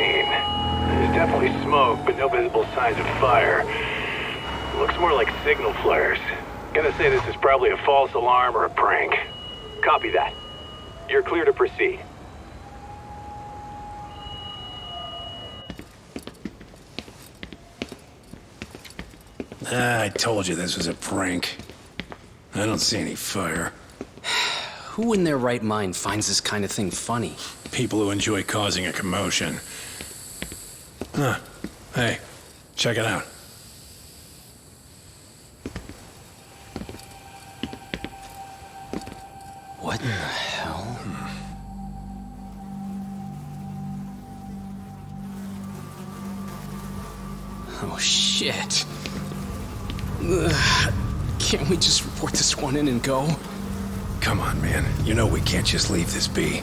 scene. There's definitely smoke, but no visible signs of fire. Looks more like signal flares. Gonna say this is probably a false alarm or a prank. Copy that. You're clear to proceed. I told you this was a prank. I don't see any fire. Who in their right mind finds this kind of thing funny? People who enjoy causing a commotion. Huh. Hey, check it out. What the hell? Oh, shit. Ugh. Can't we just report this one in and go? Come on, man. You know we can't just leave this be.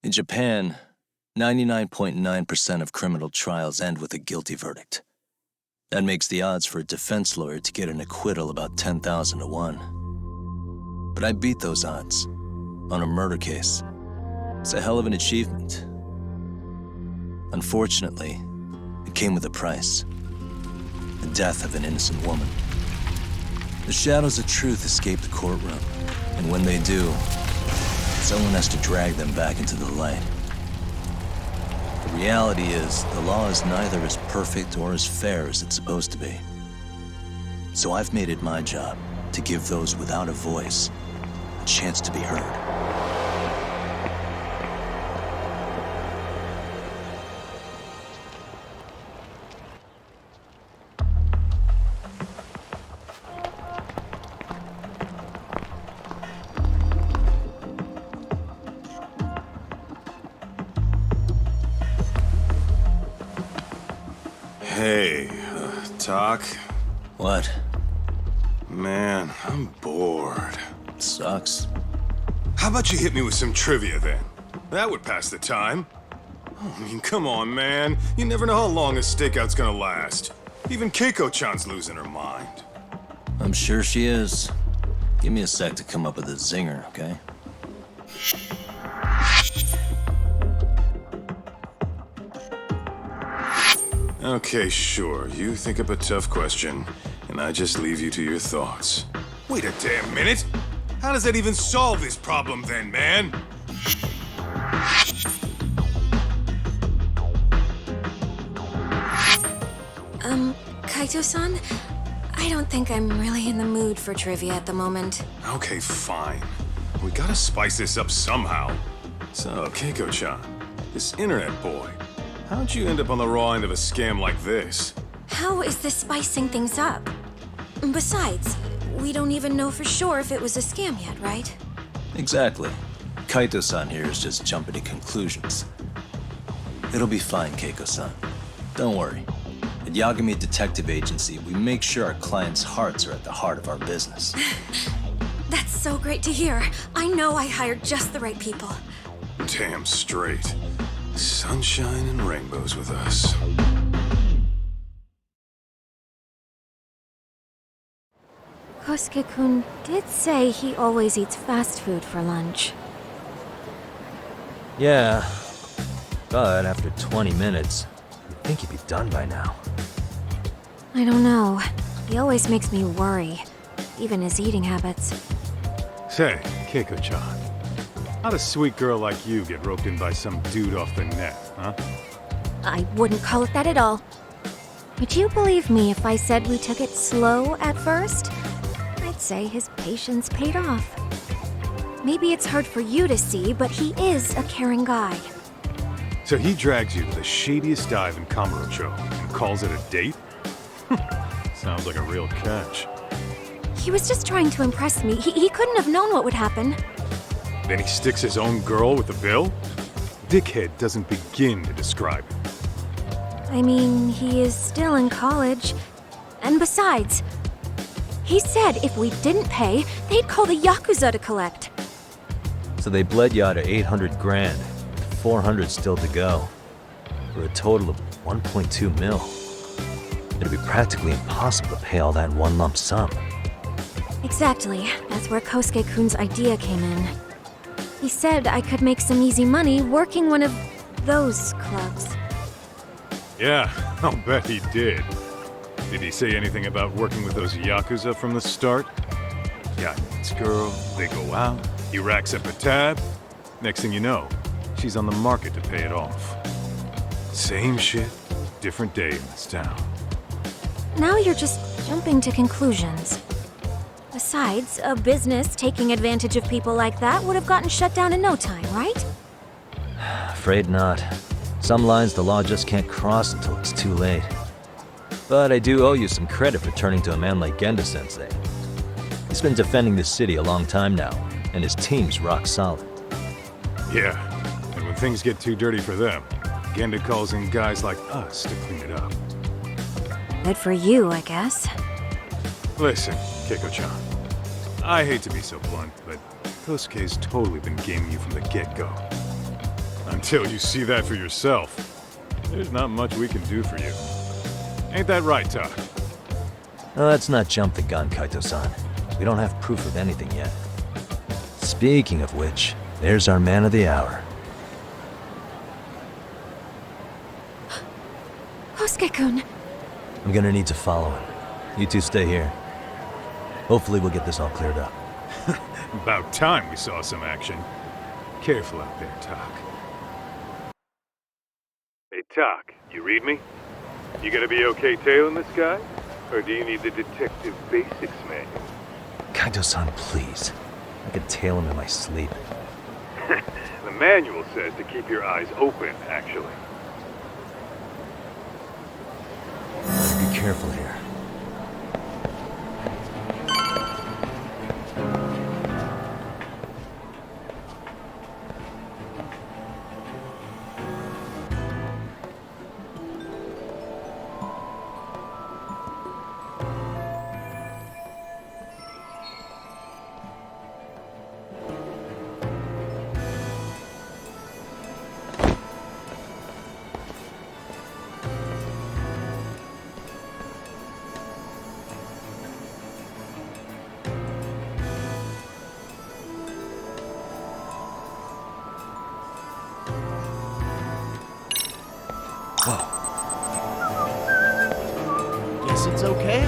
In Japan, 99.9% of criminal trials end with a guilty verdict. That makes the odds for a defense lawyer to get an acquittal about 10,000 to 1. But I beat those odds on a murder case. It's a hell of an achievement. Unfortunately, it came with a price. The death of an innocent woman. The shadows of truth escape the courtroom, and when they do, someone has to drag them back into the light. The reality is, the law is neither as perfect or as fair as it's supposed to be. So I've made it my job to give those without a voice a chance to be heard. Hey, Doc? What? Man, I'm bored. Sucks. How about you hit me with some trivia then? That would pass the time. I mean, come on, man. You never know how long a stakeout's gonna last. Even Keiko-chan's losing her mind. I'm sure she is. Give me a sec to come up with a zinger, okay? Okay, sure. You think up a tough question, and I just leave you to your thoughts. Wait a damn minute! How does that even solve this problem then, man? Kaito-san? I don't think I'm really in the mood for trivia at the moment. Okay, fine. We gotta spice this up somehow. So, Keiko-chan, this internet boy, how'd you end up on the raw end of a scam like this? How is this spicing things up? Besides, we don't even know for sure if it was a scam yet, right? Exactly. Kaito-san here is just jumping to conclusions. It'll be fine, Keiko-san. Don't worry. At Yagami Detective Agency, we make sure our clients' hearts are at the heart of our business. That's so great to hear. I know I hired just the right people. Damn straight. Sunshine and rainbows with us. Kosuke-kun did say he always eats fast food for lunch. Yeah, but after 20 minutes, you'd think he'd be done by now. I don't know. He always makes me worry. Even his eating habits. Say, Keiko-chan, how'd a sweet girl like you get roped in by some dude off the net, huh? I wouldn't call it that at all. Would you believe me if I said we took it slow at first? I'd say his patience paid off. Maybe it's hard for you to see, but he is a caring guy. So he drags you to the shadiest dive in Kamurocho and calls it a date? Sounds like a real catch. He was just trying to impress me. He couldn't have known what would happen. Then he sticks his own girl with the bill? Dickhead doesn't begin to describe it. I mean, he is still in college. And besides, he said if we didn't pay, they'd call the Yakuza to collect. So they bled you out of 800 grand, with 400 still to go, for a total of 1.2 mil. It'd be practically impossible to pay all that in one lump sum. Exactly. That's where Kosuke-kun's idea came in. He said I could make some easy money working one of those clubs. Yeah, I'll bet he did. Did he say anything about working with those Yakuza from the start? Guy meets girl, they go out, he racks up a tab. Next thing you know, she's on the market to pay it off. Same shit, different day in this town. Now you're just jumping to conclusions. Besides, a business taking advantage of people like that would have gotten shut down in no time, right? Afraid not. Some lines the law just can't cross until it's too late. But I do owe you some credit for turning to a man like Genda-sensei. He's been defending this city a long time now, and his team's rock solid. Yeah, and when things get too dirty for them, Genda calls in guys like us to clean it up. Good for you, I guess. Listen, Keiko-chan, I hate to be so blunt, but Kosuke's totally been gaming you from the get-go. Until you see that for yourself, there's not much we can do for you. Ain't that right, Tak? Oh, let's not jump the gun, Kaito-san. We don't have proof of anything yet. Speaking of which, there's our man of the hour. Kosuke-kun. I'm gonna need to follow him. You two stay here. Hopefully we'll get this all cleared up. About time we saw some action. Careful out there, Tak. Hey, Tak, you read me? You gonna be okay tailing this guy? Or do you need the detective basics manual? Kaito-san, please. I could tail him in my sleep. The manual says to keep your eyes open, actually. Be careful here. Guess it's okay.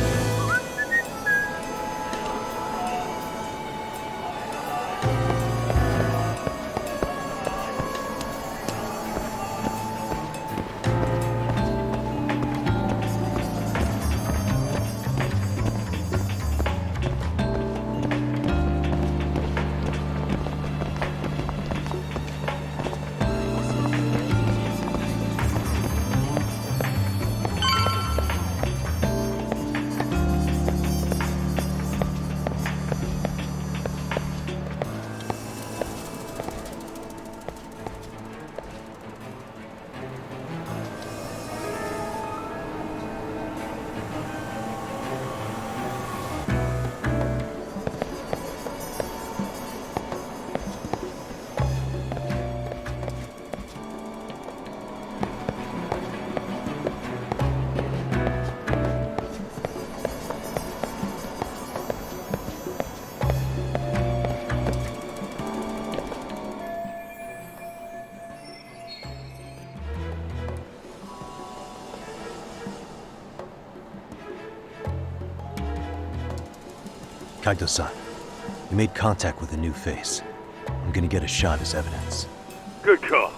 Kaito-san, you made contact with a new face. I'm gonna get a shot as evidence. Good call.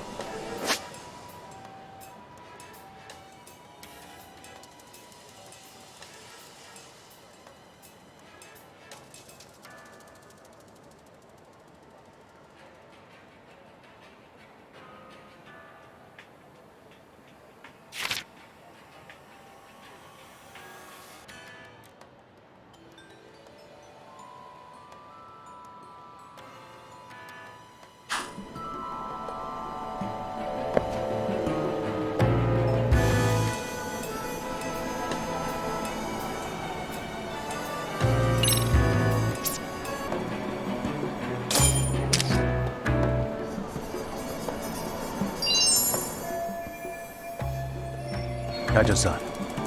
Kaito-san,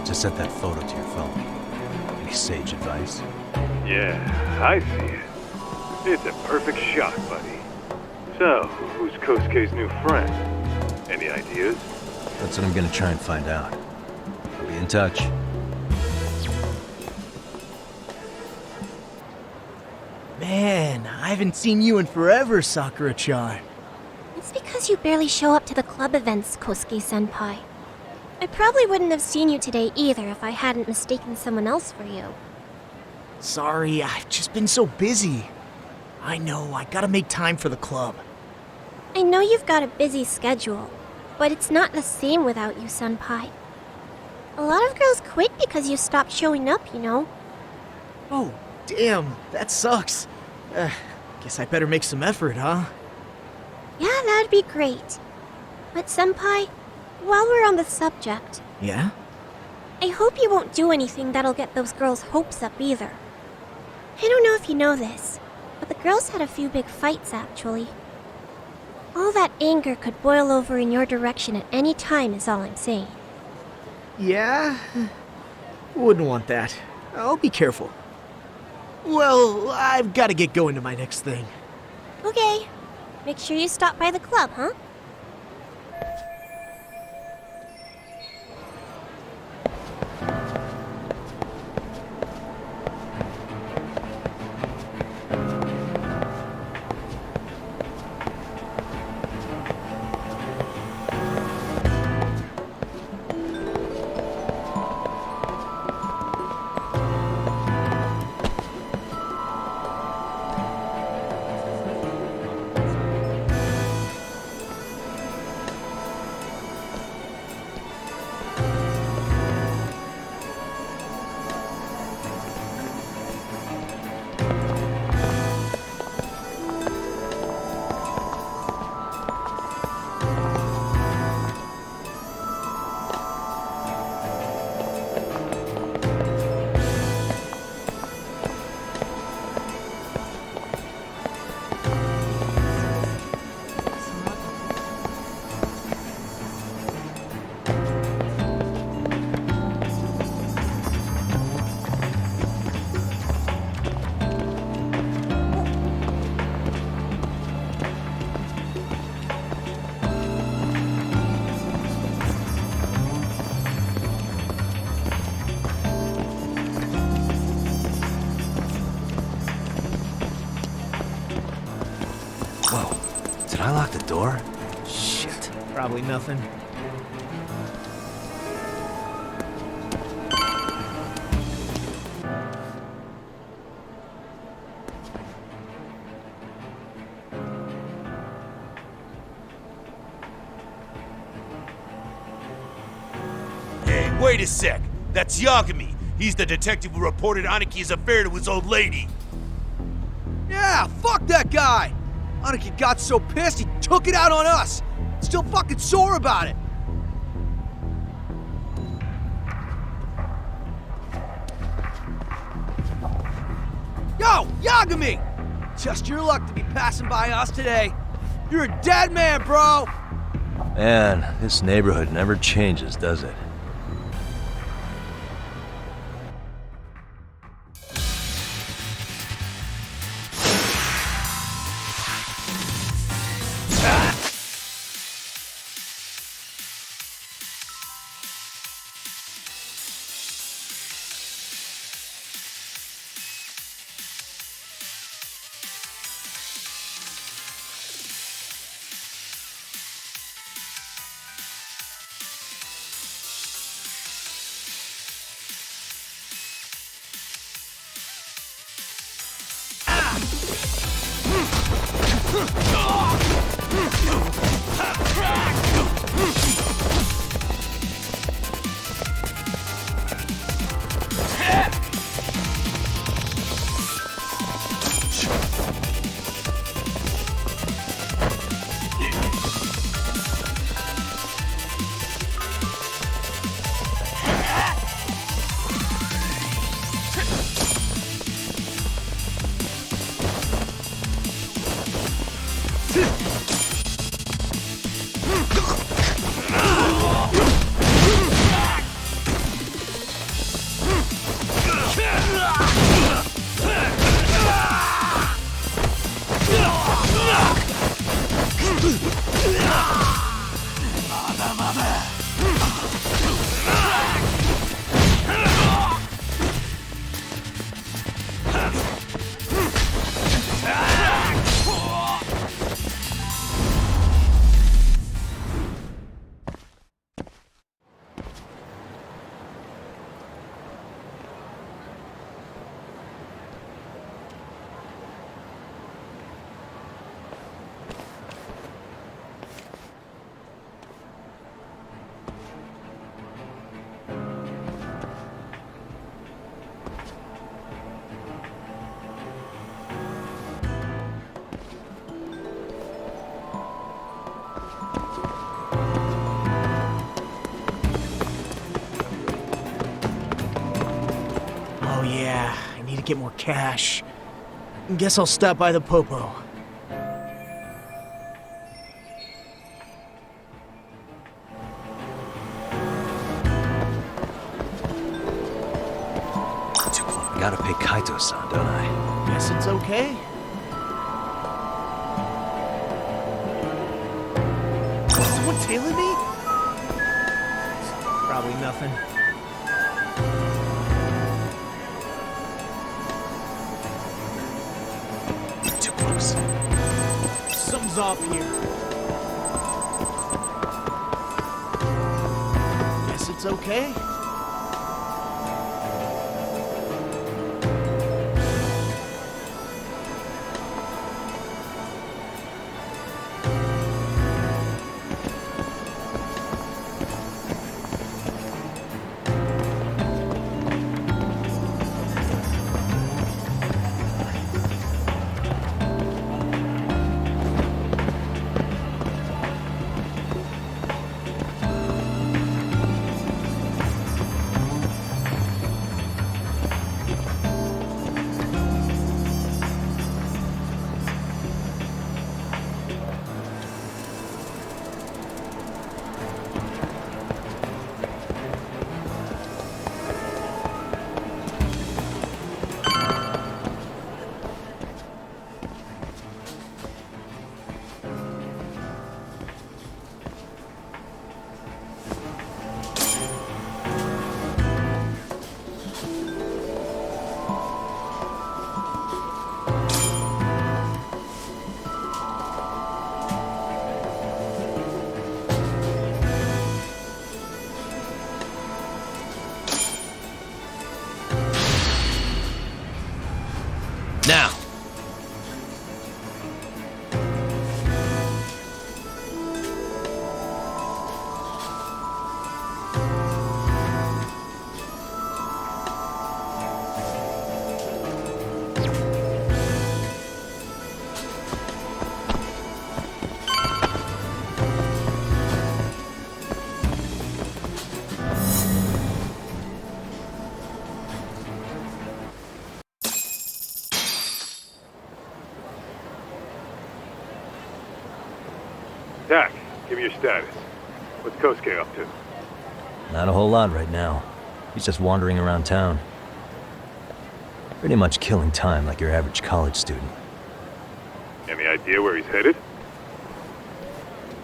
just set that photo to your phone. Any sage advice? Yeah, I see it. It's a perfect shot, buddy. So, who's Kosuke's new friend? Any ideas? That's what I'm gonna try and find out. I'll be in touch. Man, I haven't seen you in forever, Sakura-chan. It's because you barely show up to the club events, Kosuke-senpai. I probably wouldn't have seen you today either if I hadn't mistaken someone else for you. Sorry, I've just been so busy. I know, I gotta make time for the club. I know you've got a busy schedule, but it's not the same without you, senpai. A lot of girls quit because you stopped showing up, you know. Oh, damn, that sucks. Guess I better make some effort, huh? Yeah, that'd be great. But senpai, while we're on the subject, Yeah? I hope you won't do anything that'll get those girls' hopes up either. I don't know if you know this, but the girls had a few big fights actually. All that anger could boil over in your direction at any time is all I'm saying. Yeah? Wouldn't want that. I'll be careful. Well, I've gotta get going to my next thing. Okay. Make sure you stop by the club, huh? Did I lock the door? Shit, probably nothing. Hey, wait a sec. That's Yagami. He's the detective who reported Aniki's affair to his old lady. Yeah, fuck that guy! Aniki got so pissed he took it out on us. Still fucking sore about it. Yo, Yagami! Just your luck to be passing by us today. You're a dead man, bro! Man, this neighborhood never changes, does it? get more cash. Guess I'll stop by the Popo. Gotta pay Kaito-san, don't I? Guess it's okay. Is someone tailing me? Probably nothing. Too close. Something's off here. Guess it's okay. Now! Tak, give me your status. What's Kosuke up to? Not a whole lot right now. He's just wandering around town. Pretty much killing time like your average college student. Any idea where he's headed?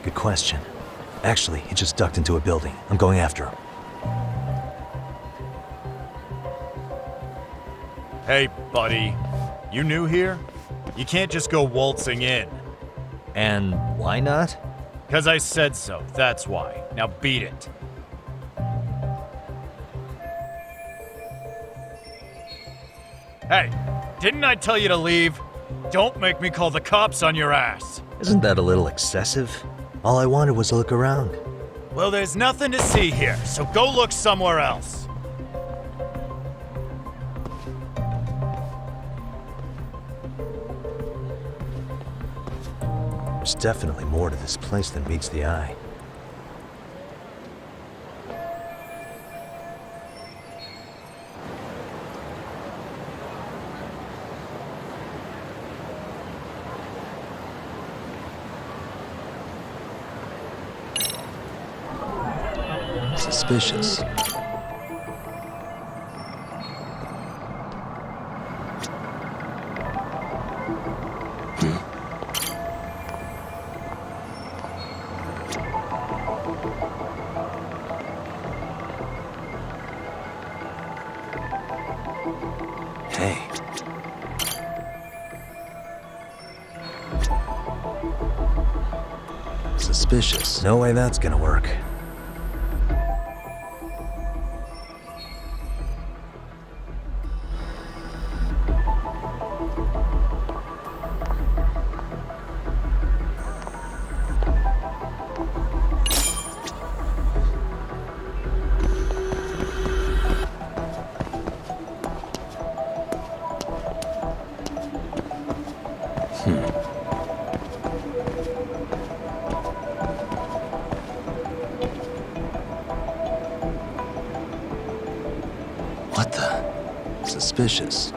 Good question. Actually, he just ducked into a building. I'm going after him. Hey, buddy. You new here? You can't just go waltzing in. And why not? 'Cause I said so, that's why. Now beat it. Hey, didn't I tell you to leave? Don't make me call the cops on your ass. Isn't that a little excessive? All I wanted was to look around. Well, there's nothing to see here, so go look somewhere else. There's definitely more to this place than meets the eye. Suspicious. Hey. Suspicious. No way that's gonna work. What the? Suspicious.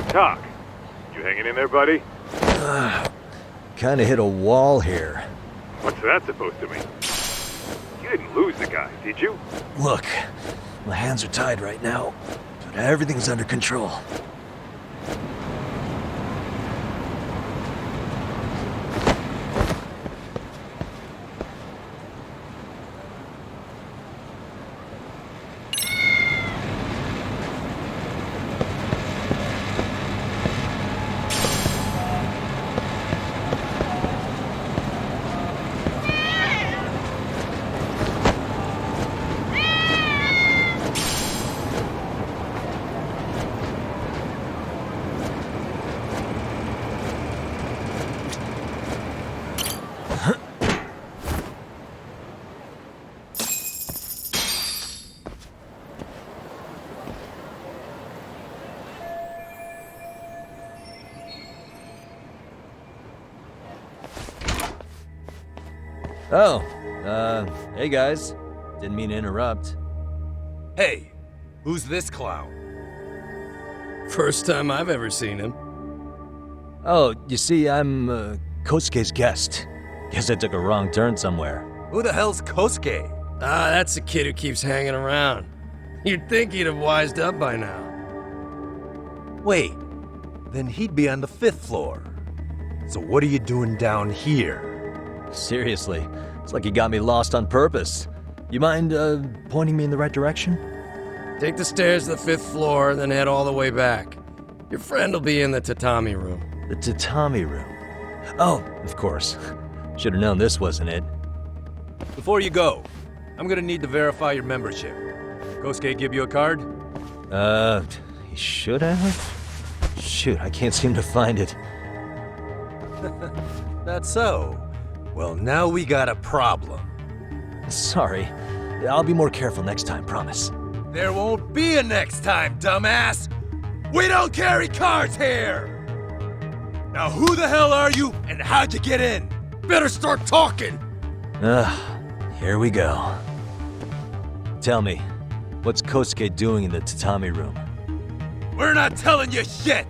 talk. You hanging in there, buddy? Kinda hit a wall here. What's that supposed to mean? You didn't lose the guy, did you? Look, my hands are tied right now, but everything's under control. Oh, hey guys. Didn't mean to interrupt. Hey, who's this clown? First time I've ever seen him. Oh, you see, I'm, Kosuke's guest. Guess I took a wrong turn somewhere. Who the hell's Kosuke? Ah, that's the kid who keeps hanging around. You'd think he'd have wised up by now. Wait, then he'd be on the 5th floor. So what are you doing down here? Seriously, it's like you got me lost on purpose. You mind, pointing me in the right direction? Take the stairs to the 5th floor, then head all the way back. Your friend will be in the tatami room. The tatami room? Oh, of course. Should have known this wasn't it. Before you go, I'm gonna need to verify your membership. Kosuke give you a card? He should have? Shoot, I can't seem to find it. That's so. Well, now we got a problem. Sorry. I'll be more careful next time, promise. There won't be a next time, dumbass! We don't carry cards here! Now who the hell are you, and how'd you get in? Better start talking! Here we go. Tell me, what's Kosuke doing in the tatami room? We're not telling you shit!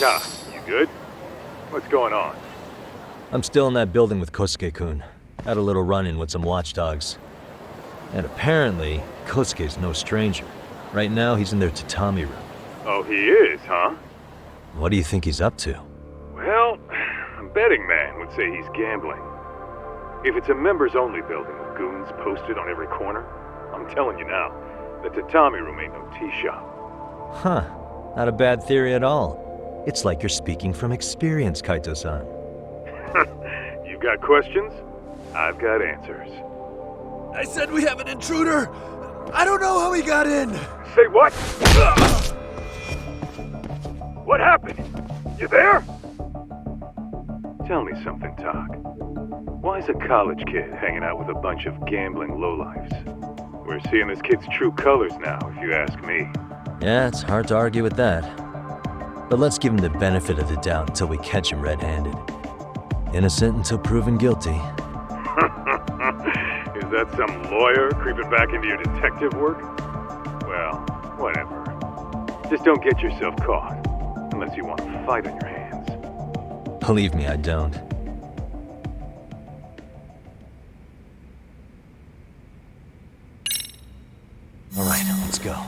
Ah, you good? What's going on? I'm still in that building with Kosuke-kun. Had a little run-in with some watchdogs. And apparently, Kosuke's no stranger. Right now, he's in their tatami room. Oh, he is, huh? What do you think he's up to? Well, a betting man would say he's gambling. If it's a members-only building with goons posted on every corner, I'm telling you now, the tatami room ain't no tea shop. Huh. Not a bad theory at all. It's like you're speaking from experience, Kaito-san. You got questions? I've got answers. I said we have an intruder! I don't know how he got in! Say what? What happened? You there? Tell me something, Talk. Why is a college kid hanging out with a bunch of gambling lowlifes? We're seeing this kid's true colors now, if you ask me. Yeah, it's hard to argue with that. But let's give him the benefit of the doubt until we catch him red-handed. Innocent until proven guilty. Is that some lawyer creeping back into your detective work? Well, whatever. Just don't get yourself caught. Unless you want a fight on your hands. Believe me, I don't. All right, let's go.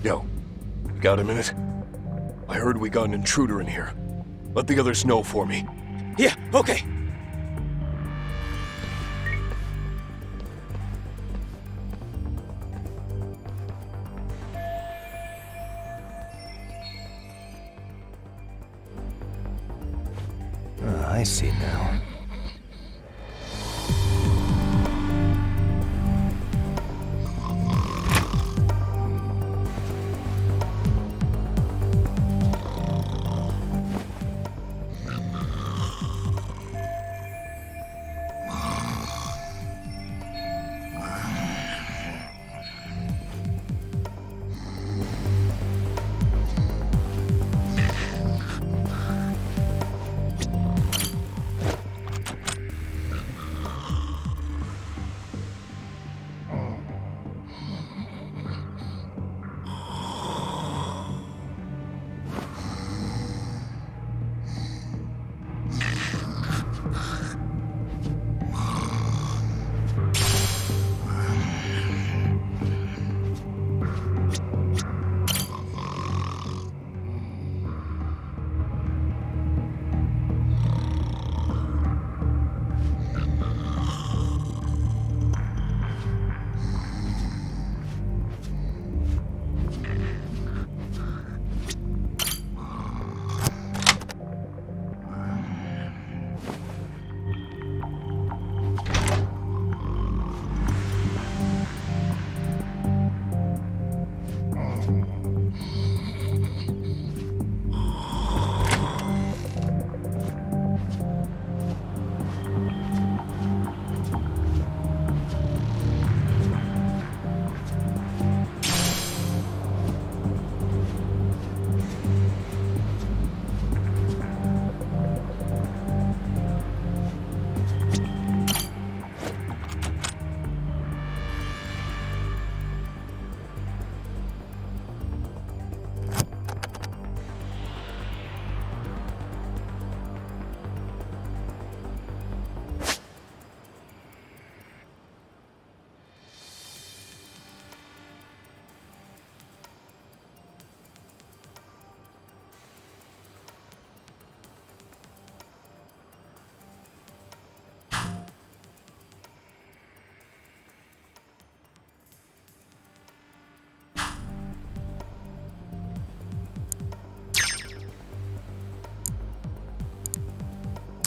Yo, got a minute? I heard we got an intruder in here. Let the others know for me. Yeah, okay. I see now.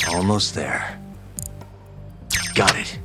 Almost there. Got it.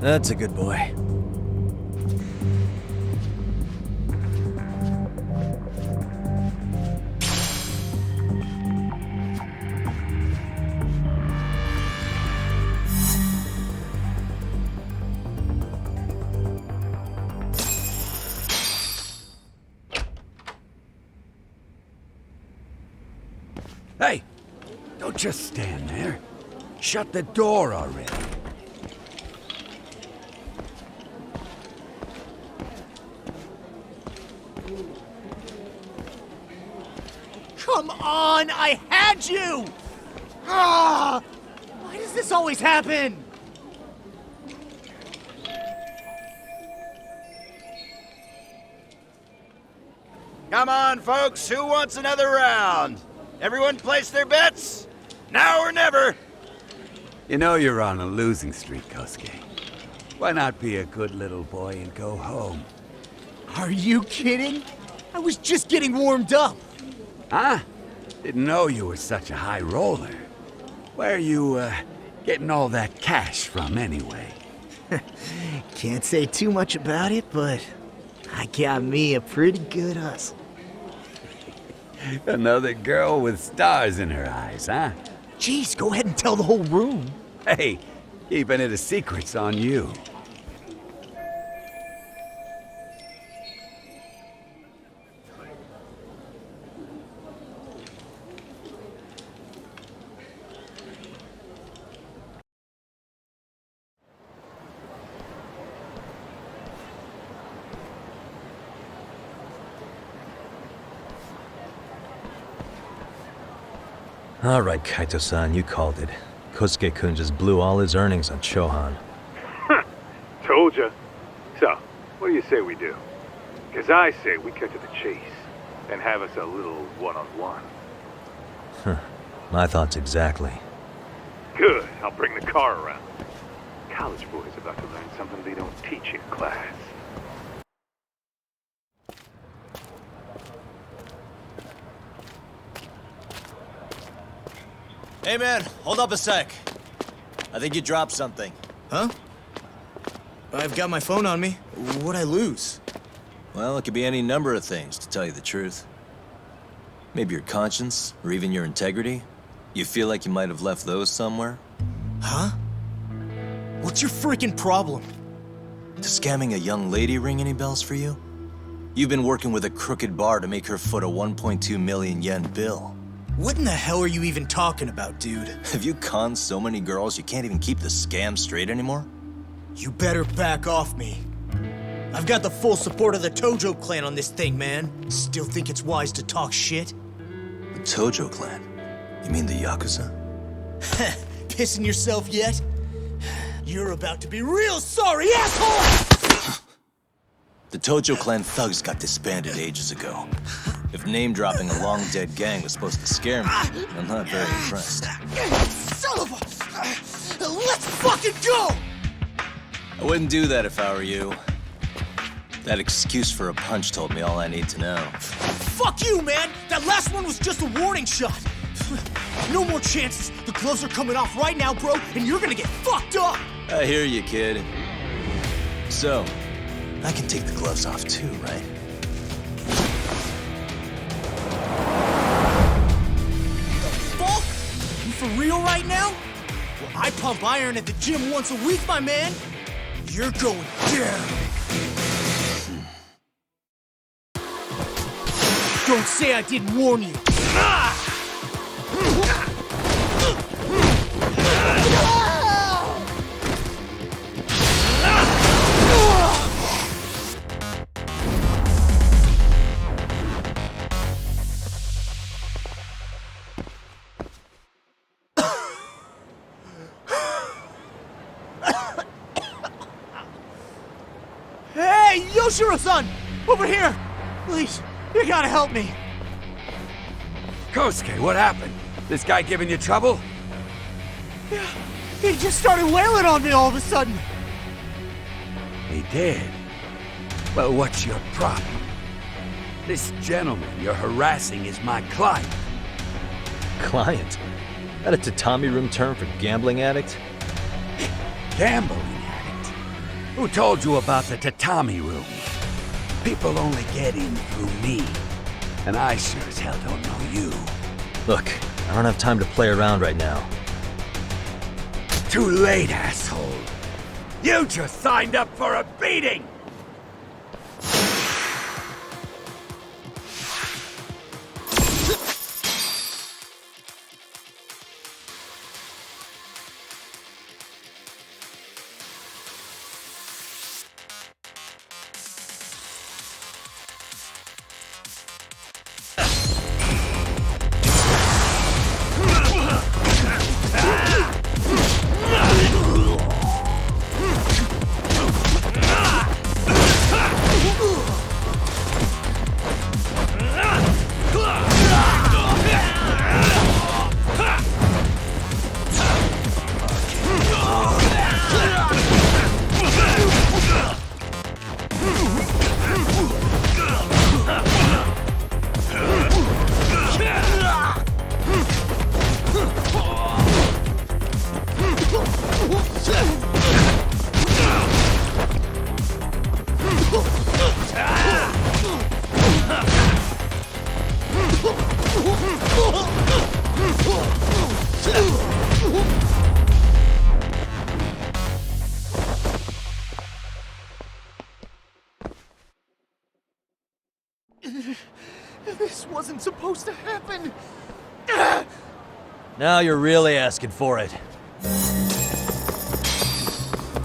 That's a good boy. Hey! Don't just stand there. Shut the door already. Come on, I had you! Ah! Why does this always happen? Come on, folks, who wants another round? Everyone place their bets? Now or never! You know you're on a losing streak, Kosuke. Why not be a good little boy and go home? Are you kidding? I was just getting warmed up. Huh? Didn't know you were such a high roller. Where are you, getting all that cash from anyway? Can't say too much about it, but I got me a pretty good hustle. Another girl with stars in her eyes, huh? Jeez, go ahead and tell the whole room. Hey, keeping it a secret's on you. All right, Kaito-san, you called it. Kosuke-kun just blew all his earnings on Chohan. Told ya. So, what do you say we do? Because I say we cut to the chase and have us a little one-on-one. My thoughts exactly. Good. I'll bring the car around. College boys about to learn something they don't teach in class. Hey man, hold up a sec. I think you dropped something. Huh? I've got my phone on me. What'd I lose? Well, it could be any number of things, to tell you the truth. Maybe your conscience, or even your integrity. You feel like you might have left those somewhere? Huh? What's your freaking problem? Does scamming a young lady ring any bells for you? You've been working with a crooked bar to make her foot a 1.2 million yen bill. What in the hell are you even talking about, dude? Have you conned so many girls you can't even keep the scam straight anymore? You better back off me. I've got the full support of the Tojo clan on this thing, man. Still think it's wise to talk shit? The Tojo clan? You mean the Yakuza? Pissing yourself yet? You're about to be real sorry, asshole! The Tojo clan thugs got disbanded ages ago. If name-dropping a long-dead gang was supposed to scare me, I'm not very impressed. Son of a... Let's fucking go! I wouldn't do that if I were you. That excuse for a punch told me all I need to know. Fuck you, man! That last one was just a warning shot! No more chances! The gloves are coming off right now, bro, and you're gonna get fucked up! I hear you, kid. So, I can take the gloves off too, right? For real right now? Well, I pump iron at the gym once a week, my man. You're going down. Don't say I didn't warn you. Hey, Yoshiro-san! Over here! Please, you gotta help me. Kosuke, what happened? This guy giving you trouble? Yeah, he just started wailing on me all of a sudden. He did? Well, what's your problem? This gentleman you're harassing is my client. Client? That a tatami room term for gambling addict? Gambling addict? Who told you about the tatami room? People only get in through me. And I sure as hell don't know you. Look, I don't have time to play around right now. Too late, asshole. You just signed up for a beating! This wasn't supposed to happen! Now you're really asking for it.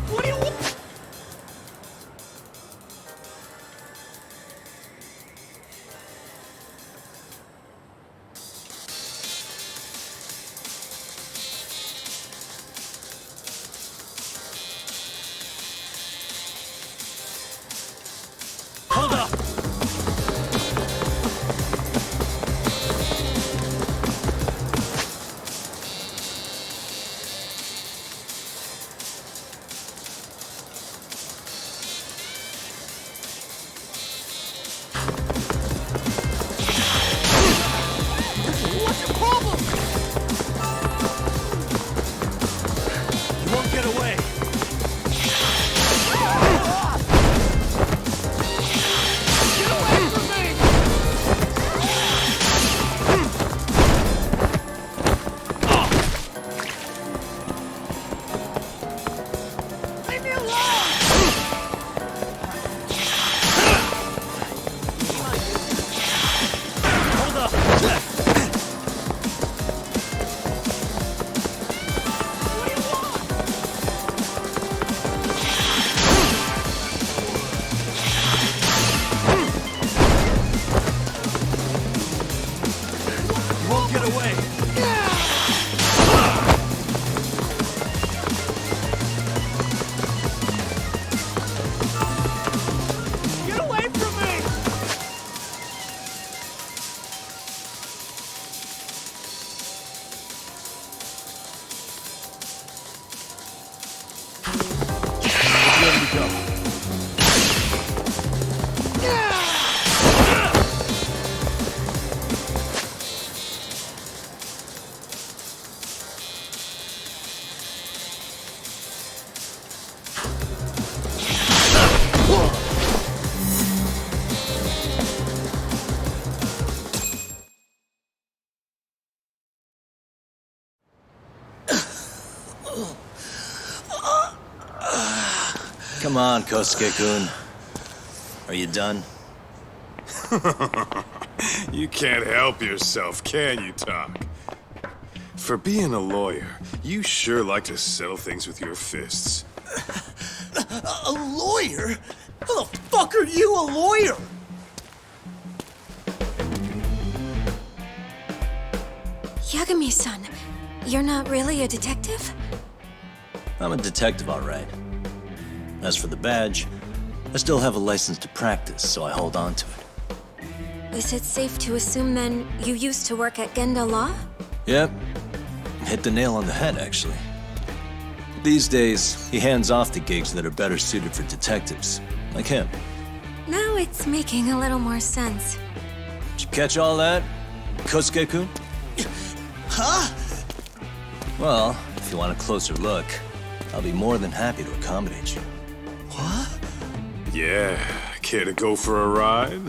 What do you want? Hold up! What's your problem? You won't get away! Get away from me! Leave me alone! Hold up! You won't get away! Get away from me! Ready to go. Come on, Kosuke-kun. Are you done? You can't help yourself, can you, Tak? For being a lawyer, you sure like to settle things with your fists. A lawyer? How the fuck are you a lawyer? Yagami-san, you're not really a detective? I'm a detective, all right. As for the badge, I still have a license to practice, so I hold on to it. Is it safe to assume then you used to work at Genda Law? Yep. Hit the nail on the head, actually. These days, he hands off the gigs that are better suited for detectives, like him. Now it's making a little more sense. Did you catch all that, Kosuke-kun? Huh? Well, if you want a closer look, I'll be more than happy to accommodate you. What? Yeah, care to go for a ride?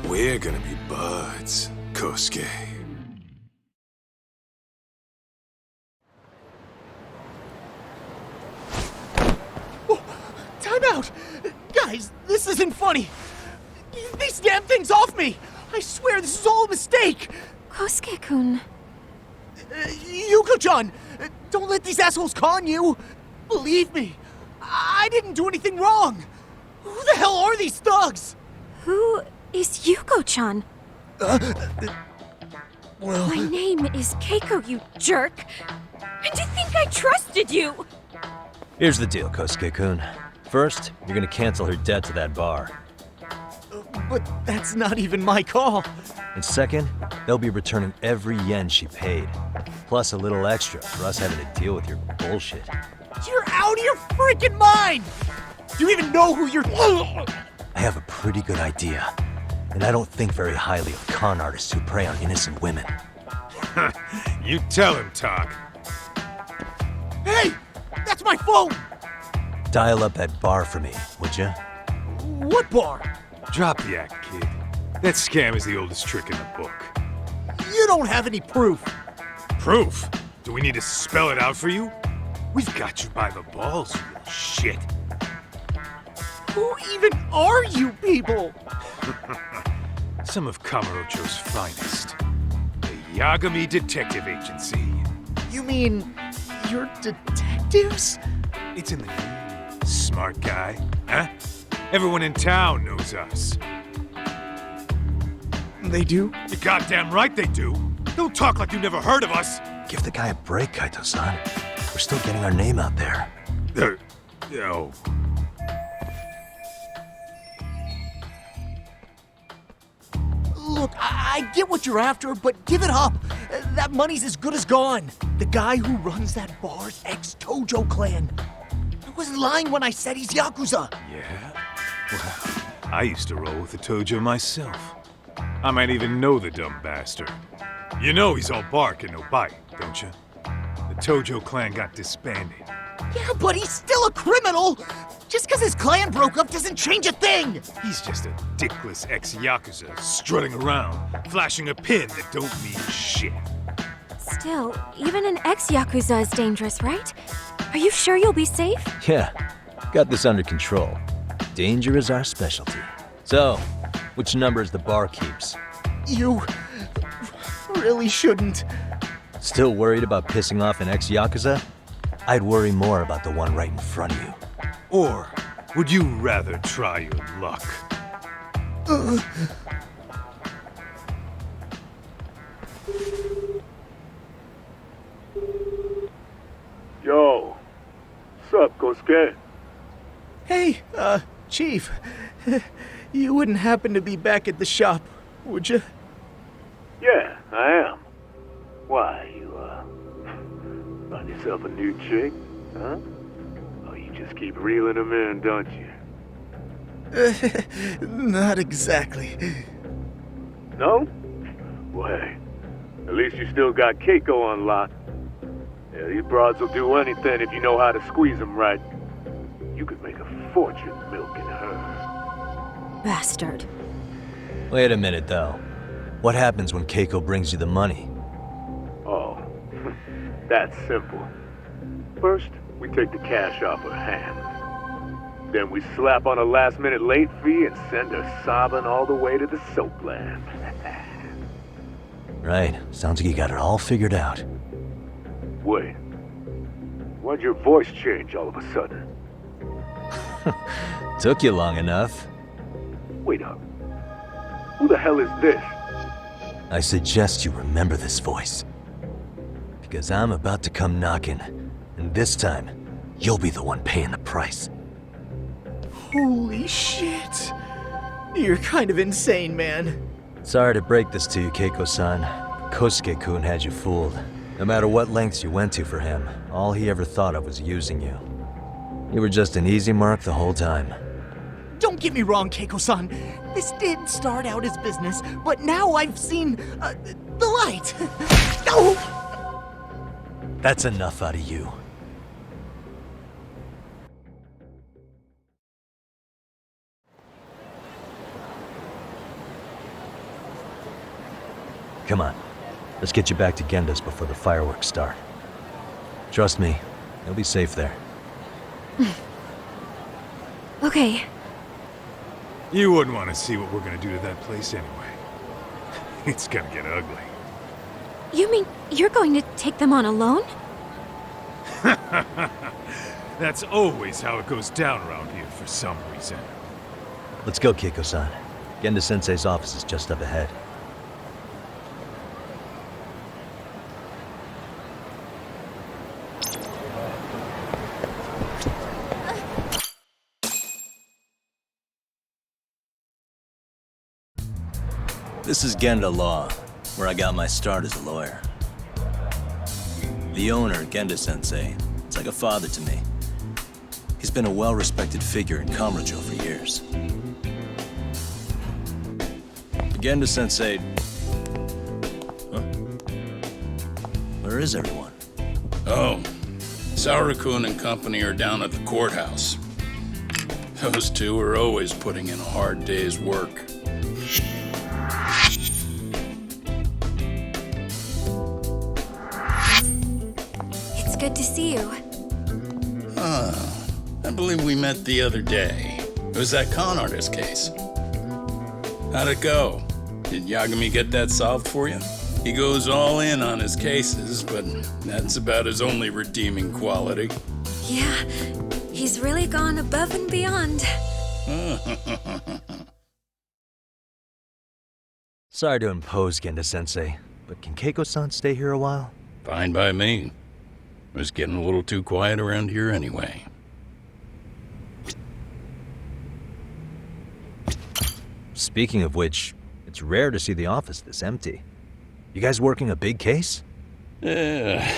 We're gonna be buds, Kosuke. Time out! Guys, this isn't funny! These damn things off me! I swear this is all a mistake! Kosuke-kun. Yuko-chan! Don't let these assholes con you! Believe me, I didn't do anything wrong! Who the hell are these thugs? Who is Yuko-chan? Well... My name is Keiko, you jerk! And to think I trusted you! Here's the deal, Kosuke-kun. First, you're gonna cancel her debt to that bar. But that's not even my call. And second, they'll be returning every yen she paid. Plus a little extra for us having to deal with your bullshit. You're out of your freaking mind! Do you even know who you're... I have a pretty good idea. And I don't think very highly of con artists who prey on innocent women. You tell him, Talk. Hey! That's my phone! Dial up that bar for me, would ya? What bar? Drop the act, kid. That scam is the oldest trick in the book. You don't have any proof. Proof? Do we need to spell it out for you? We've got you by the balls, you little shit. Who even are you people? Some of Kamurocho's finest. The Yagami Detective Agency. You mean... you're detectives? It's in the name. Smart guy, huh? Everyone in town knows us. They do? You're goddamn right they do. Don't talk like you never heard of us. Give the guy a break, Kaito-san. We're still getting our name out there. No. Look, I get what you're after, but give it up. That money's as good as gone. The guy who runs that bar's ex-Tojo clan. I wasn't lying when I said he's Yakuza. Yeah? Well, I used to roll with the Tojo myself. I might even know the dumb bastard. You know he's all bark and no bite, don't you? The Tojo clan got disbanded. Yeah, but he's still a criminal! Just because his clan broke up doesn't change a thing! He's just a dickless ex-Yakuza strutting around, flashing a pin that don't mean shit. Still, even an ex-Yakuza is dangerous, right? Are you sure you'll be safe? Yeah, got this under control. Danger is our specialty. So, which number is the bar keeps? You... really shouldn't. Still worried about pissing off an ex-Yakuza? I'd worry more about the one right in front of you. Or would you rather try your luck? Yo, sup, Kosuke? Hey, Chief. You wouldn't happen to be back at the shop, would you? Yeah, I am. Why, you, find yourself a new chick, huh? Oh, you just keep reeling them in, don't you? Not exactly. No? Well, hey, at least you still got Keiko on lock. Yeah, these broads will do anything if you know how to squeeze them right. You could make a fortune milking her. Bastard. Wait a minute, though. What happens when Keiko brings you the money? Oh, that's simple. First, we take the cash off her hand. Then we slap on a last-minute late fee and send her sobbing all the way to the soapland. Right. Sounds like you got it all figured out. Wait. Why'd your voice change all of a sudden? Took you long enough. Wait up. Who the hell is this? I suggest you remember this voice. Because I'm about to come knocking, and this time, you'll be the one paying the price. Holy shit. You're kind of insane, man. Sorry to break this to you, Keiko-san. Kosuke-kun had you fooled. No matter what lengths you went to for him, all he ever thought of was using you. You were just an easy mark the whole time. Don't get me wrong, Keiko-san. This did start out as business, but now I've seen the light. Oh! That's enough out of you. Come on. Let's get you back to Genda's before the fireworks start. Trust me, you'll be safe there. Okay. You wouldn't want to see what we're gonna do to that place anyway. It's gonna get ugly. You mean you're going to take them on alone? That's always how it goes down around here for some reason. Let's go, Keiko-san. Genda-sensei's office is just up ahead. This is Genda Law, where I got my start as a lawyer. The owner, Genda-sensei, is like a father to me. He's been a well-respected figure in Kamurocho for years. Genda-sensei... Huh? Where is everyone? Oh, Saura-kun and company are down at the courthouse. Those two are always putting in a hard day's work. It's good to see you. I believe we met the other day. It was that con artist case. How'd it go? Did Yagami get that solved for you? He goes all in on his cases, but that's about his only redeeming quality. Yeah, he's really gone above and beyond. Sorry to impose, Genda-sensei, but can Keiko-san stay here a while? Fine by me. It was getting a little too quiet around here anyway. Speaking of which, it's rare to see the office this empty. You guys working a big case? Yeah.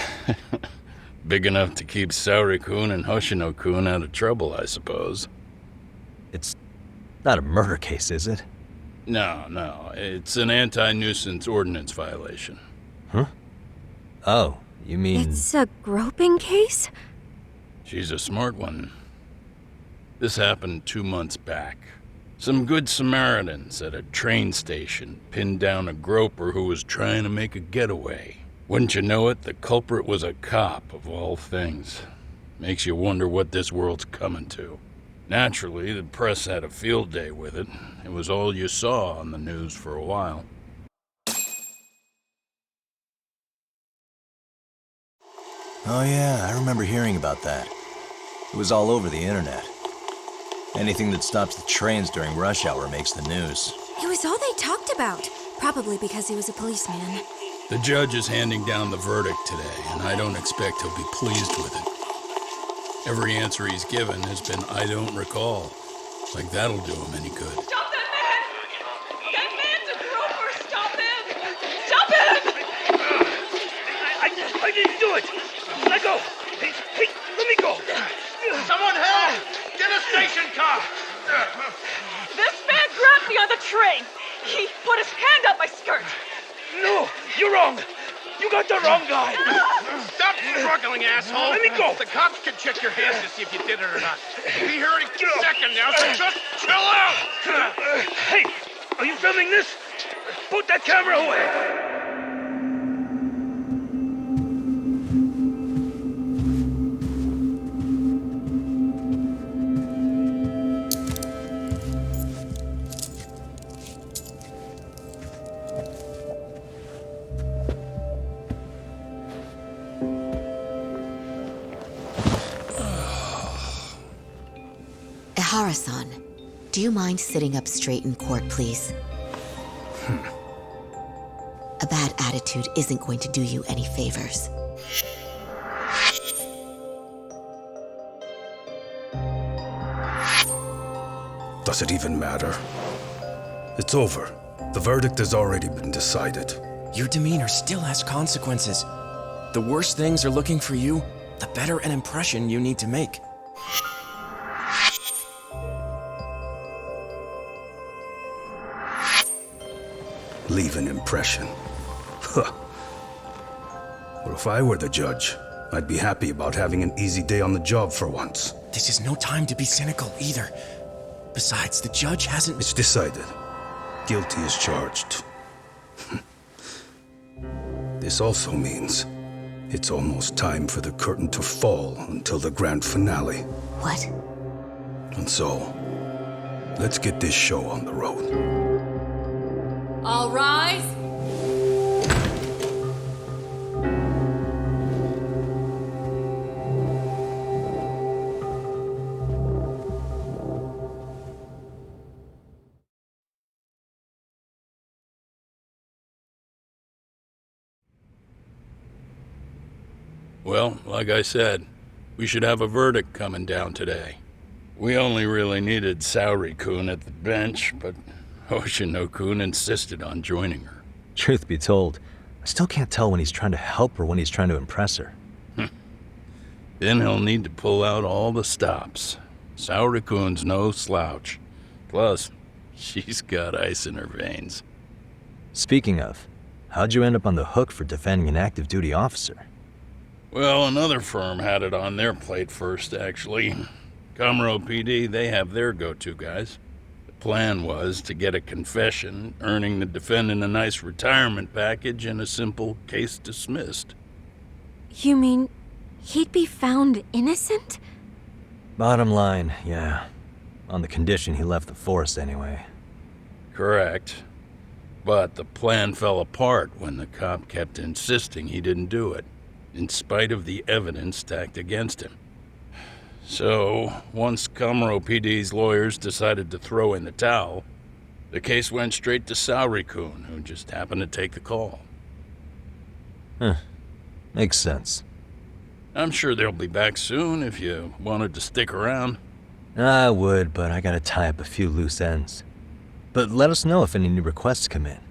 Big enough to keep Saori-kun and Hoshino-kun out of trouble, I suppose. It's not a murder case, is it? No. It's an anti-nuisance ordinance violation. Huh? Oh, you mean... It's a groping case? She's a smart one. This happened 2 months back. Some good Samaritans at a train station pinned down a groper who was trying to make a getaway. Wouldn't you know it, the culprit was a cop, of all things. Makes you wonder what this world's coming to. Naturally, the press had a field day with it. It was all you saw on the news for a while. Oh yeah, I remember hearing about that. It was all over the internet. Anything that stops the trains during rush hour makes the news. It was all they talked about. Probably because he was a policeman. The judge is handing down the verdict today, and I don't expect he'll be pleased with it. Every answer he's given has been, I don't recall. Like that'll do him any good. Stop that man! That man's a groper! Stop him! Stop him! I didn't do it! Let go! Hey, let me go! Someone help! Get a station car! This man grabbed me on the train! He put his hand up my skirt! No! You're wrong! You got the wrong guy! Stop struggling, asshole! Let me go! The cops can check your hands to see if you did it or not. We'll be here any second now, so just chill out! Hey! Are you filming this? Put that camera away! Ihara-san, do you mind sitting up straight in court, please? A bad attitude isn't going to do you any favors. Does it even matter? It's over. The verdict has already been decided. Your demeanor still has consequences. The worse things are looking for you, the better an impression you need to make. Leave an impression. Huh. Well, if I were the judge, I'd be happy about having an easy day on the job for once. This is no time to be cynical either. Besides, the judge hasn't... It's decided. Guilty is charged. This also means it's almost time for the curtain to fall until the grand finale. What? And so, let's get this show on the road. All rise. Well, like I said, we should have a verdict coming down today. We only really needed Saori-kun at the bench, but Hoshino-kun insisted on joining her. Truth be told, I still can't tell when he's trying to help or when he's trying to impress her. Then he'll need to pull out all the stops. Saori-kun's no slouch. Plus, she's got ice in her veins. Speaking of, how'd you end up on the hook for defending an active duty officer? Well, another firm had it on their plate first, actually. Comro PD, they have their go-to guys. The plan was to get a confession, earning the defendant a nice retirement package and a simple case dismissed. You mean he'd be found innocent? Bottom line, yeah. On the condition he left the force anyway. Correct. But the plan fell apart when the cop kept insisting he didn't do it, in spite of the evidence stacked against him. So, once Comro PD's lawyers decided to throw in the towel, the case went straight to Saori-kun, who just happened to take the call. Makes sense. I'm sure they'll be back soon if you wanted to stick around. I would, but I gotta tie up a few loose ends. But let us know if any new requests come in.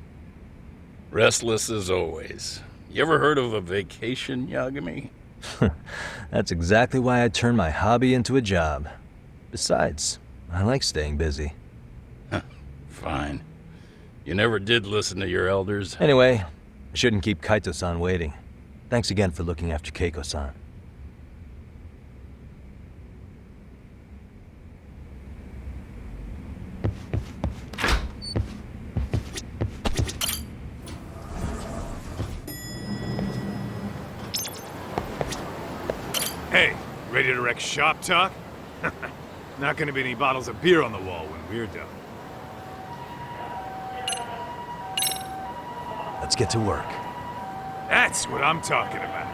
Restless as always. You ever heard of a vacation, Yagami? That's exactly why I turned my hobby into a job. Besides, I like staying busy. Fine. You never did listen to your elders. Anyway, I shouldn't keep Kaito-san waiting. Thanks again for looking after Keiko-san. Hey, ready to wreck shop talk? Not gonna be any bottles of beer on the wall when we're done. Let's get to work. That's what I'm talking about.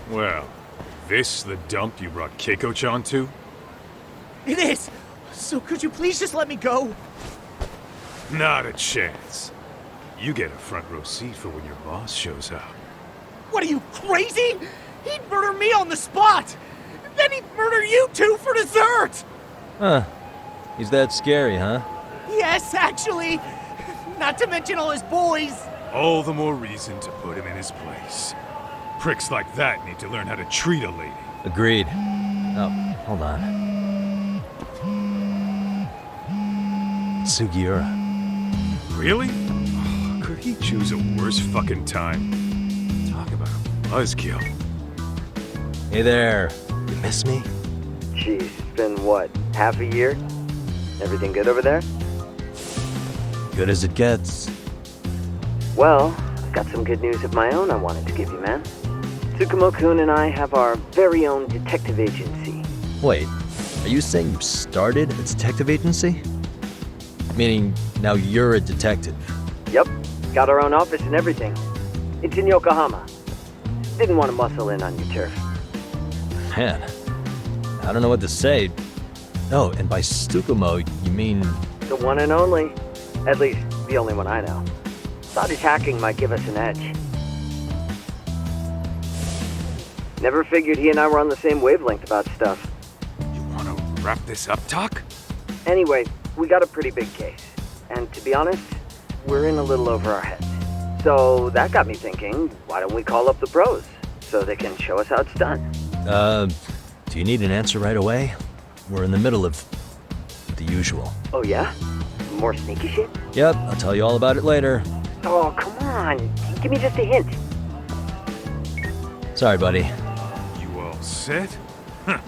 Well, this the dump you brought Keiko-chan to? It is! So could you please just let me go? Not a chance. You get a front row seat for when your boss shows up. What are you, crazy? He'd murder me on the spot! Then he'd murder you two for dessert! Huh. He's that scary, huh? Yes, actually. Not to mention all his boys. All the more reason to put him in his place. Pricks like that need to learn how to treat a lady. Agreed. Oh, hold on. Sugiura. Really? Could he choose a worse fucking time? Talk about a buzzkill. Hey there. You miss me? Jeez, it's been what, half a year? Everything good over there? Good as it gets. Well, I've got some good news of my own I wanted to give you, man. Tsukumo-kun and I have our very own detective agency. Wait, are you saying you started a detective agency? Meaning, now you're a detective? Yep, got our own office and everything. It's in Yokohama. Didn't want to muscle in on your turf. Man, I don't know what to say. Oh, and by Tsukumo, you mean... The one and only. At least, the only one I know. Thought his hacking might give us an edge. Never figured he and I were on the same wavelength about stuff. You wanna wrap this up, Doc? Anyway, we got a pretty big case. And to be honest, we're in a little over our heads. So that got me thinking, why don't we call up the pros? So they can show us how it's done. Do you need an answer right away? We're in the middle of the usual. Oh yeah? More sneaky shit? Yep, I'll tell you all about it later. Oh, come on. Give me just a hint. Sorry, buddy. You all set? Huh.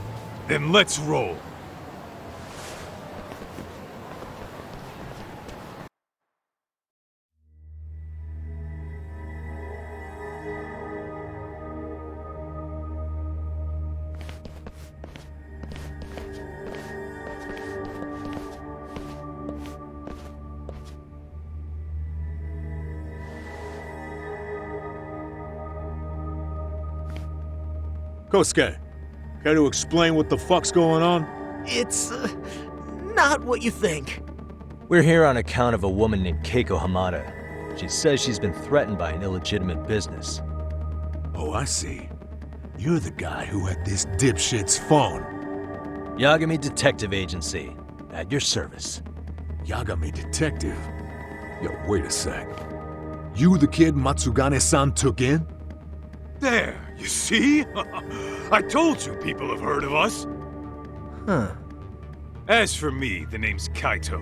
Then let's roll. Kosuke, care to explain what the fuck's going on? It's not what you think. We're here on account of a woman named Keiko Hamada. She says she's been threatened by an illegitimate business. Oh, I see. You're the guy who had this dipshit's phone. Yagami Detective Agency. At your service. Yagami Detective? Yo, wait a sec. You the kid Matsugane-san took in? There, you see? I told you people have heard of us. Huh. As for me, the name's Kaito.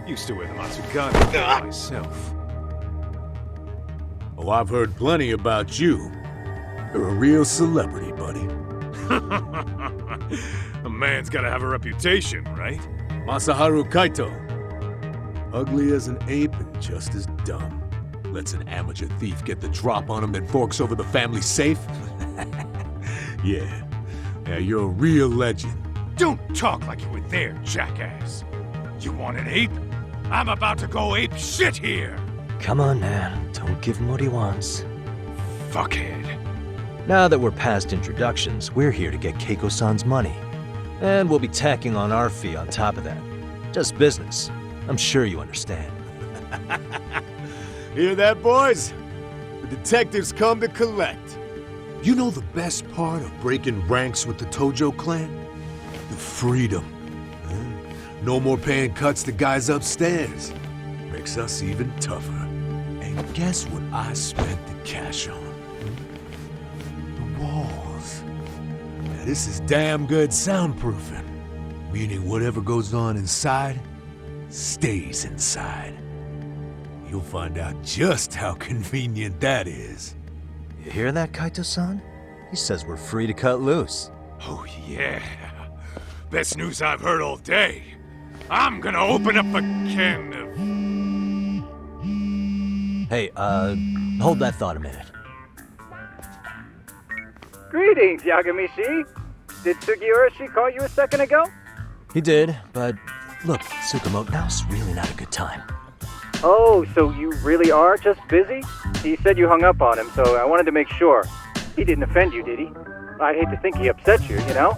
Used to wear the Matsugane myself. Oh, I've heard plenty about you. You're a real celebrity, buddy. A man's gotta have a reputation, right? Masaharu Kaito. Ugly as an ape and just as dumb. Lets an amateur thief get the drop on him, then forks over the family safe? Yeah, you're a real legend. Don't talk like you were there, jackass. You want an ape? I'm about to go ape shit here. Come on, man. Don't give him what he wants. Fuckhead. Now that we're past introductions, we're here to get Keiko-san's money. And we'll be tacking on our fee on top of that. Just business. I'm sure you understand. Hear that, boys? The detectives come to collect. You know the best part of breaking ranks with the Tojo clan? The freedom. No more paying cuts to guys upstairs. Makes us even tougher. And guess what I spent the cash on? The walls. Now this is damn good soundproofing. Meaning whatever goes on inside, stays inside. You'll find out just how convenient that is. You hear that, Kaito-san? He says we're free to cut loose. Oh yeah. Best news I've heard all day. I'm gonna open up a can of... Hey, hold that thought a minute. Greetings, Yagami-shi. Did Sugiura-shi call you a second ago? He did, but look, Tsukumo, now's really not a good time. Oh, so you really are just busy? He said you hung up on him, so I wanted to make sure. He didn't offend you, did he? I'd hate to think he upset you, you know?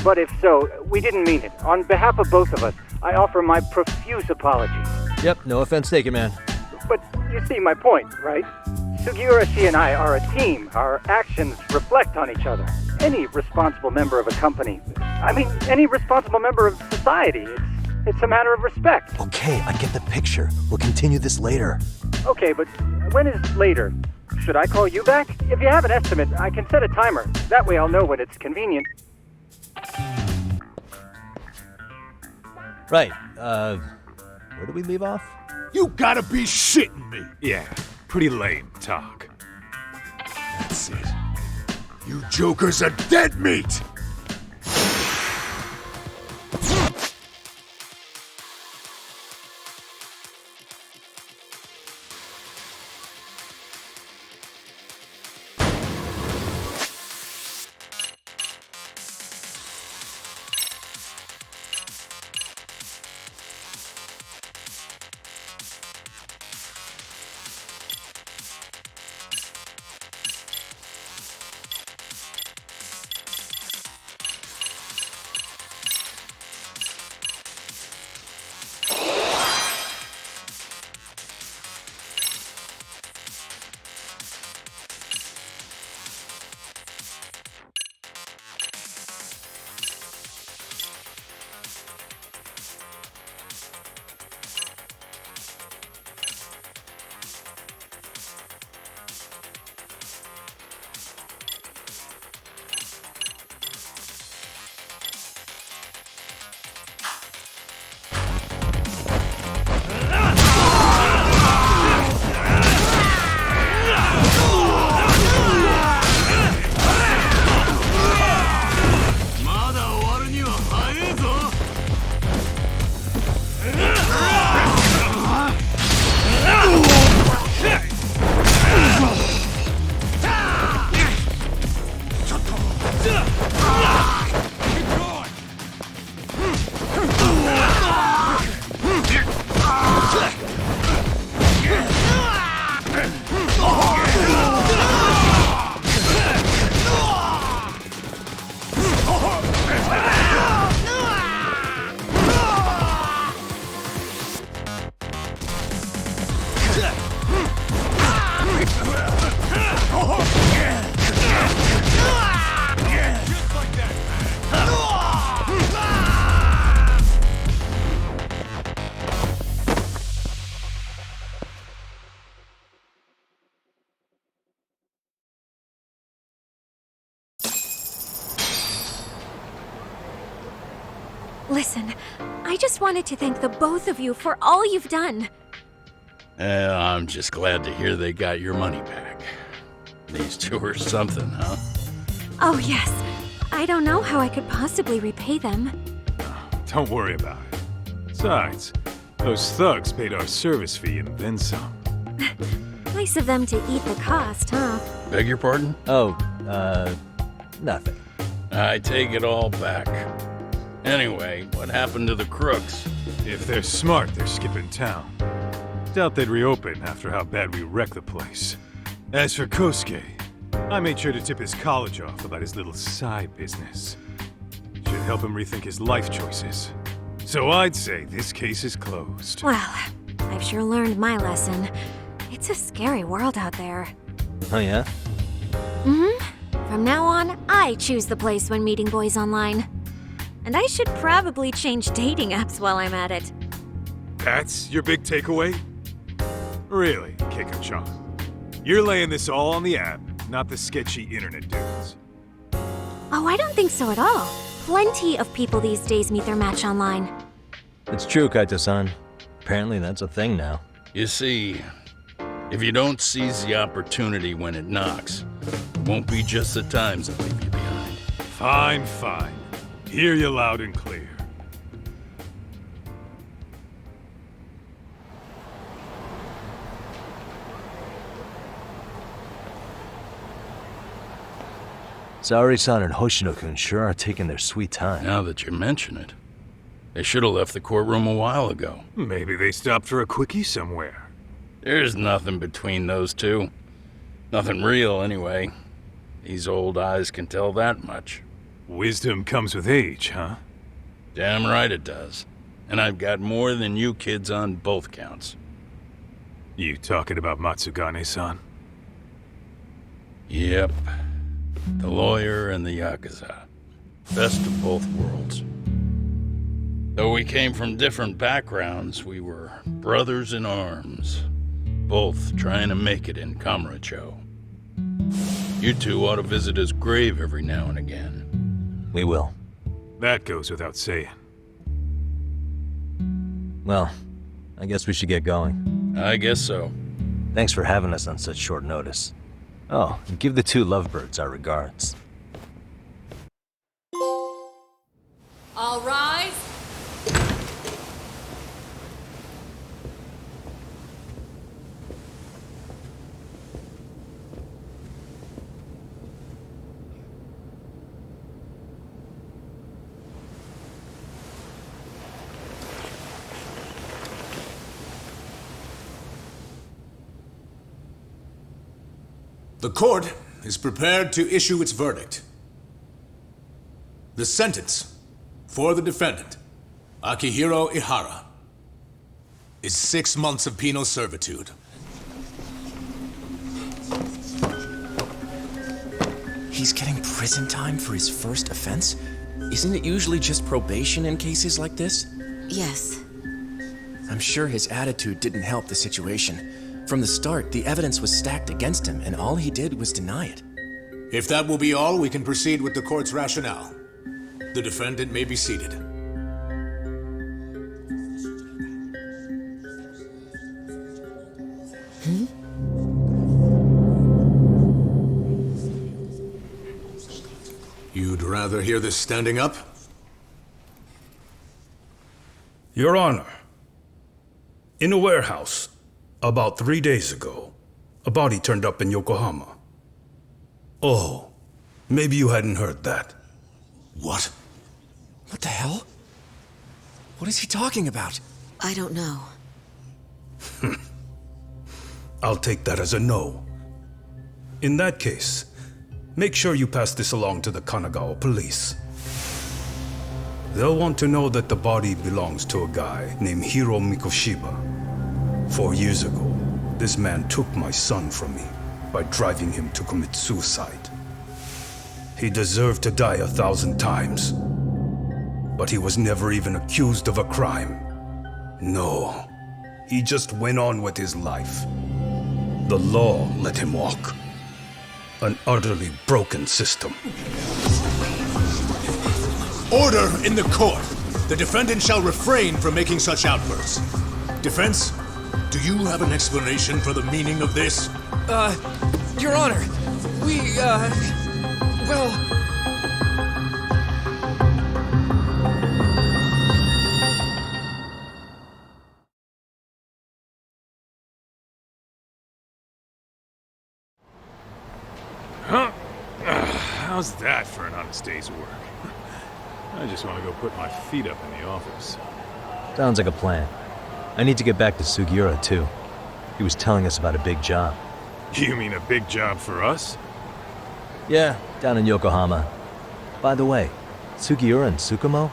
But if so, we didn't mean it. On behalf of both of us, I offer my profuse apologies. Yep, no offense taken, man. But you see my point, right? Sugiura-shi and I are a team. Our actions reflect on each other. Any responsible member of a company, any responsible member of society, it's a matter of respect. Okay, I get the picture. We'll continue this later. Okay, but when is later? Should I call you back? If you have an estimate, I can set a timer. That way I'll know when it's convenient. Right, where do we leave off? You gotta be shitting me! Yeah, pretty lame talk. That's it. You jokers are dead meat! Listen, I just wanted to thank the both of you for all you've done. I'm just glad to hear they got your money back. These two are something, huh? Oh, yes. I don't know how I could possibly repay them. Don't worry about it. Besides, those thugs paid our service fee and then some. Nice of them to eat the cost, huh? Beg your pardon? Oh, nothing. I take it all back. Anyway, what happened to the crooks? If they're smart, they're skipping town. Doubt they'd reopen after how bad we wrecked the place. As for Kosuke, I made sure to tip his college off about his little side business. Should help him rethink his life choices. So I'd say this case is closed. Well, I've sure learned my lesson. It's a scary world out there. Oh, yeah? Mm-hmm. From now on, I choose the place when meeting boys online. And I should probably change dating apps while I'm at it. That's your big takeaway? Really, Keiko-chan? You're laying this all on the app, not the sketchy internet dudes. Oh, I don't think so at all. Plenty of people these days meet their match online. It's true, Kaito-san. Apparently that's a thing now. You see, if you don't seize the opportunity when it knocks, it won't be just the times that leave you behind. Fine, fine. Hear you loud and clear. Saori-san and Hoshino-kun sure are taking their sweet time. Now that you mention it, they should have left the courtroom a while ago. Maybe they stopped for a quickie somewhere. There's nothing between those two. Nothing real, anyway. These old eyes can tell that much. Wisdom comes with age, huh? Damn right it does. And I've got more than you kids on both counts. You talking about Matsugane-san? Yep. The lawyer and the Yakuza. Best of both worlds. Though we came from different backgrounds, we were brothers in arms. Both trying to make it in Kamurocho. You two ought to visit his grave every now and again. We will. That goes without saying. Well, I guess we should get going. I guess so. Thanks for having us on such short notice. Oh, and give the two lovebirds our regards. All rise. The court is prepared to issue its verdict. The sentence for the defendant, Akihiro Ihara, is 6 months of penal servitude. He's getting prison time for his first offense? Isn't it usually just probation in cases like this? Yes. I'm sure his attitude didn't help the situation. From the start, the evidence was stacked against him, and all he did was deny it. If that will be all, we can proceed with the court's rationale. The defendant may be seated. You'd rather hear this standing up? Your Honor, in a warehouse, about 3 days ago, a body turned up in Yokohama. Oh, Maybe you hadn't heard that. What? What the hell? What is he talking about? I don't know. I'll take that as a no. In that case, make sure you pass this along to the Kanagawa police. They'll want to know that the body belongs to a guy named Hiro Mikoshiba. 4 years ago, this man took my son from me by driving him to commit suicide. He deserved to die 1,000 times, but he was never even accused of a crime. No, he just went on with his life. The law let him walk. An utterly broken system. Order in the court. The defendant shall refrain from making such outbursts. Defense, do you have an explanation for the meaning of this? Your Honor, well... Huh? How's that for an honest day's work? I just want to go put my feet up in the office. Sounds like a plan. I need to get back to Sugiura, too. He was telling us about a big job. You mean a big job for us? Yeah, down in Yokohama. By the way, Sugiura and Tsukumo,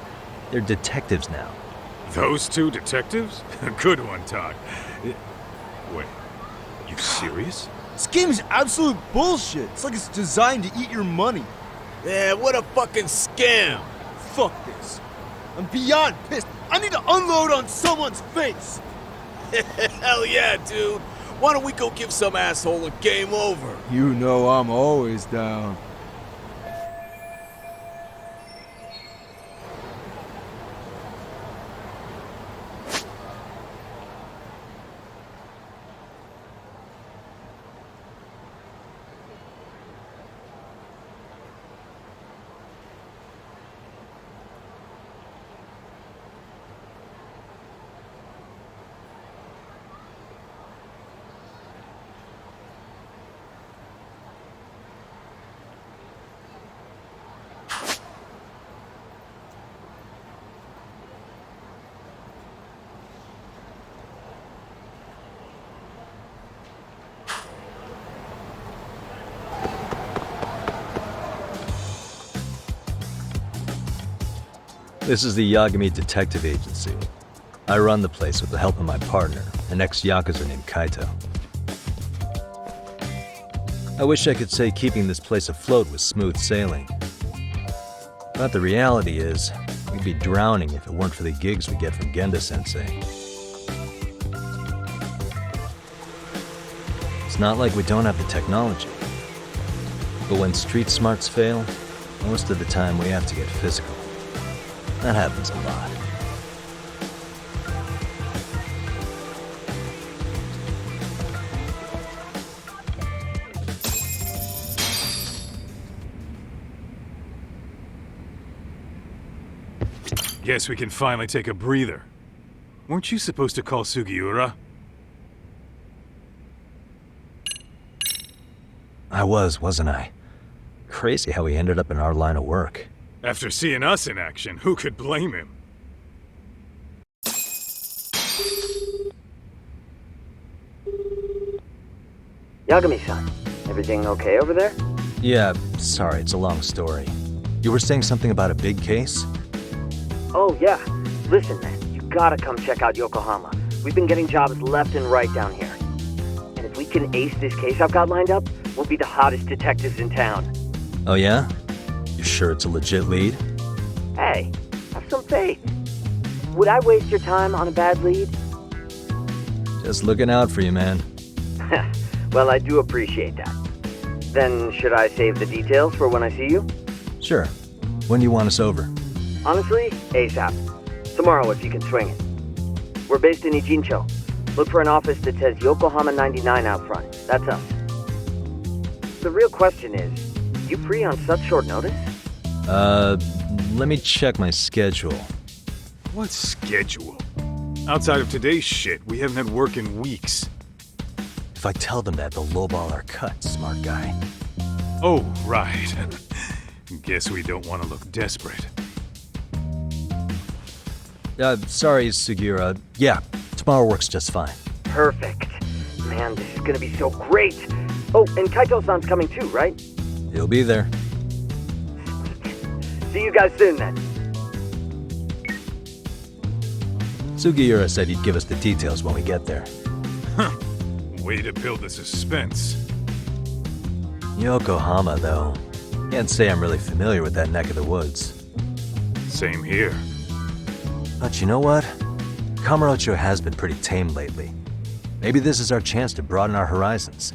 they're detectives now. Those two detectives? Good one, Todd. Wait, you serious? This game is absolute bullshit. It's like it's designed to eat your money. Yeah, what a fucking scam. Fuck this. I'm beyond pissed. I need to unload on someone's face. Hell yeah, dude. Why don't we go give some asshole a game over? You know I'm always down. This is the Yagami Detective Agency. I run the place with the help of my partner, an ex-Yakuza named Kaito. I wish I could say keeping this place afloat was smooth sailing. But the reality is, we'd be drowning if it weren't for the gigs we get from Genda-sensei. It's not like we don't have the technology. But when street smarts fail, most of the time we have to get physical. That happens a lot. Guess we can finally take a breather. Weren't you supposed to call Sugiura? I wasn't I? Crazy how he ended up in our line of work. After seeing us in action, who could blame him? Yagami-san, everything okay over there? Yeah, sorry, it's a long story. You were saying something about a big case? Oh, yeah. Listen, man, you gotta come check out Yokohama. We've been getting jobs left and right down here. And if we can ace this case I've got lined up, we'll be the hottest detectives in town. Oh yeah? You sure it's a legit lead? Hey, have some faith. Would I waste your time on a bad lead? Just looking out for you, man. Well, I do appreciate that. Then should I save the details for when I see you? Sure. When do you want us over? Honestly, ASAP. Tomorrow if you can swing it. We're based in Ijincho. Look for an office that says Yokohama 99 out front. That's us. The real question is, you free on such short notice? Let me check my schedule. What schedule? Outside of today's shit, we haven't had work in weeks. If I tell them that, they'll lowball our cut, smart guy. Oh, right. Guess we don't want to look desperate. Sorry, Sugiura. Yeah, tomorrow works just fine. Perfect. Man, this is gonna be so great. Oh, and Kaito-san's coming too, right? He'll be there. See you guys soon then. Sugiura said he'd give us the details when we get there. Huh. Way to build the suspense. Yokohama, though. Can't say I'm really familiar with that neck of the woods. Same here. But you know what? Kamurocho has been pretty tame lately. Maybe this is our chance to broaden our horizons.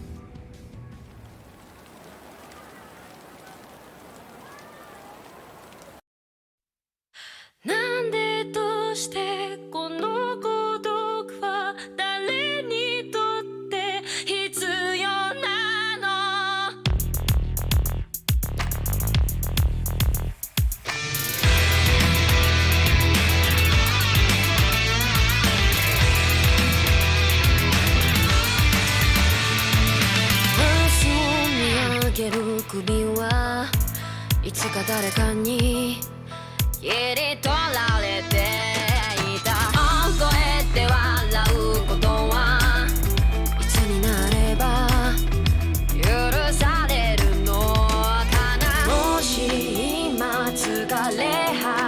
誰かに切り取られていた覚えて笑うことはいつになれば許されるのかなもし今疲れ果